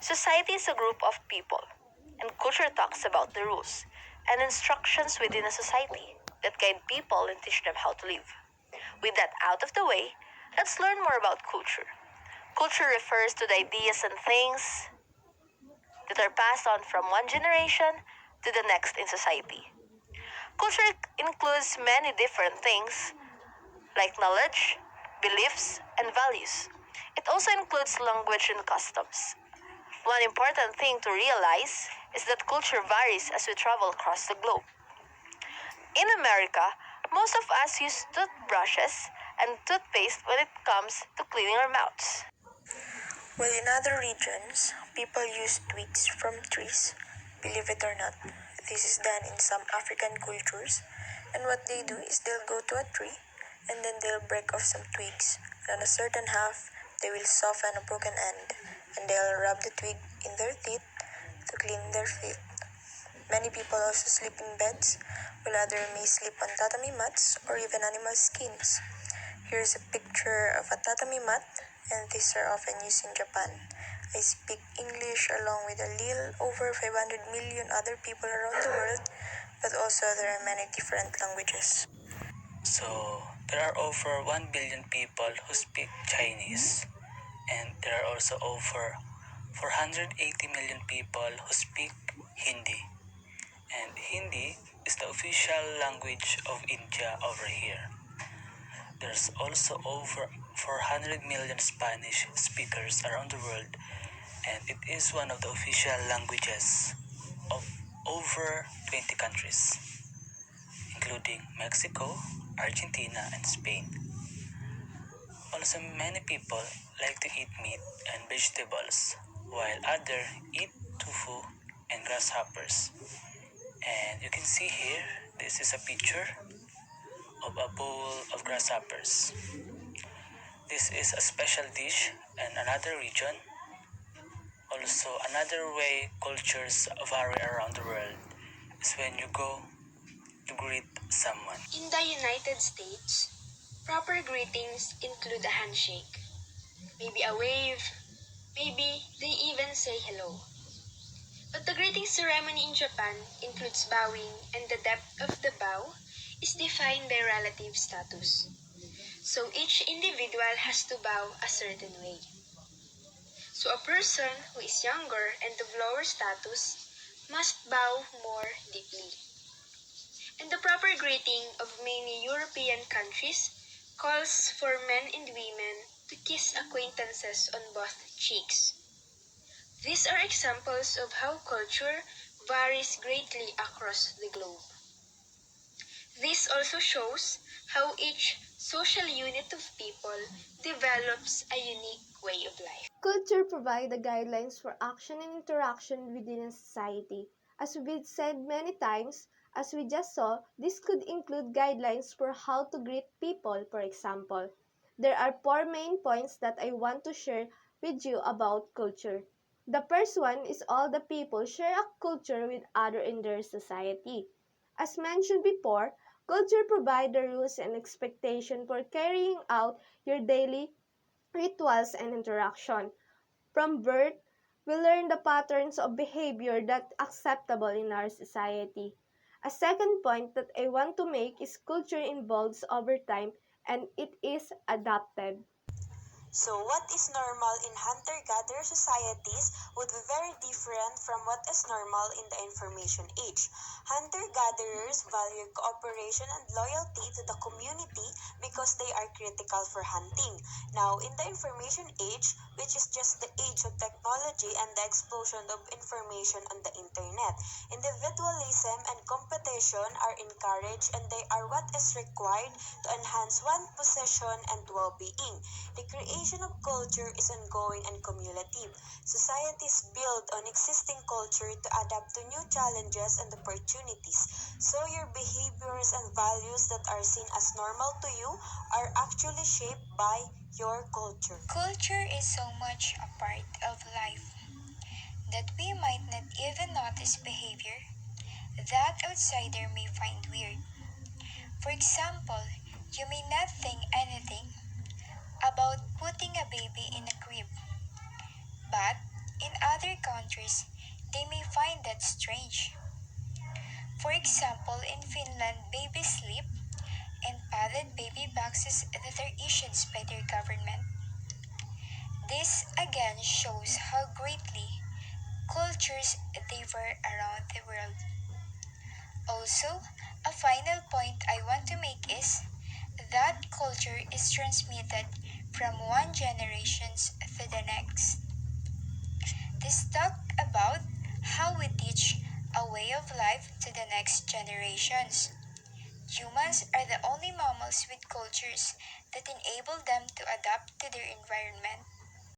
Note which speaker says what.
Speaker 1: Society is a group of people, and culture talks about the rules and instructions within a society that guide people and teach them how to live. With that out of the way, let's learn more about culture. Culture refers to the ideas and things that are passed on from one generation to the next in society. Culture includes many different things like knowledge, beliefs, and values. It also includes language and customs. One important thing to realize is that culture varies as we travel across the globe. In America, most of us use toothbrushes and toothpaste when it comes to cleaning our mouths.
Speaker 2: While in other regions, people use twigs from trees. Believe it or not, this is done in some African cultures. And what they do is they'll go to a tree and then they'll break off some twigs. And on a certain half, they will soften a broken end and they'll rub the twig in their teeth to clean their teeth. Many people also sleep in beds, while others may sleep on tatami mats or even animal skins. Here's a picture of a tatami mat, and these are often used in Japan. I speak English along with a little over 500 million other people around the world, but also there are many different languages.
Speaker 3: So, there are over 1 billion people who speak Chinese, and there are also over 480 million people who speak Hindi. And Hindi is the official language of India over here. There's also over 400 million Spanish speakers around the world, and it is one of the official languages of over 20 countries, including Mexico, Argentina, and Spain. Also, many people like to eat meat and vegetables, while others eat tofu and grasshoppers. And you can see here, this is a picture of a bowl of grasshoppers. This is a special dish in another region. Also, another way cultures vary around the world is when you go to greet someone.
Speaker 4: In the United States, proper greetings include a handshake, maybe a wave, maybe they even say hello. But the greeting ceremony in Japan includes bowing, and the depth of the bow is defined by relative status. So each individual has to bow a certain way. So a person who is younger and of lower status must bow more deeply. And the proper greeting of many European countries calls for men and women to kiss acquaintances on both cheeks. These are examples of how culture varies greatly across the globe. This also shows how each social unit of people develops a unique way of life.
Speaker 5: Culture provides the guidelines for action and interaction within a society. As we've said many times, as we just saw, this could include guidelines for how to greet people, for example. There are four main points that I want to share with you about culture. The first one is all the people share a culture with other in their society. As mentioned before, culture provides the rules and expectation for carrying out your daily rituals and interaction. From birth, we learn the patterns of behavior that are acceptable in our society. A second point that I want to make is culture evolves over time and it is adapted.
Speaker 2: So, what is normal in hunter-gatherer societies would be very different from what is normal in the information age. Hunter-gatherers value cooperation and loyalty to the community because they are critical for hunting. Now, in the information age, which is just the age of technology and the explosion of information on the internet, individualism and competition are encouraged and they are what is required to enhance one's possession and well-being. The creation of culture is ongoing and cumulative. Societies build on existing culture to adapt to new challenges and opportunities. So your behaviors and values that are seen as normal to you are actually shaped by your culture.
Speaker 6: Culture is so much a part of life that we might not even notice behavior that outsider may find weird. For example, you may not think anything about putting a baby in a crib, but In other countries, they may find that strange. For example, in Finland, babies sleep and padded baby boxes that are issued by their government. This again shows how greatly cultures differ around the world. Also, a final point I want to make is that culture is transmitted from one generation to the next. This talk about how we teach a way of life to the next generations. Humans are the only mammals with cultures that enable them to adapt to their environment.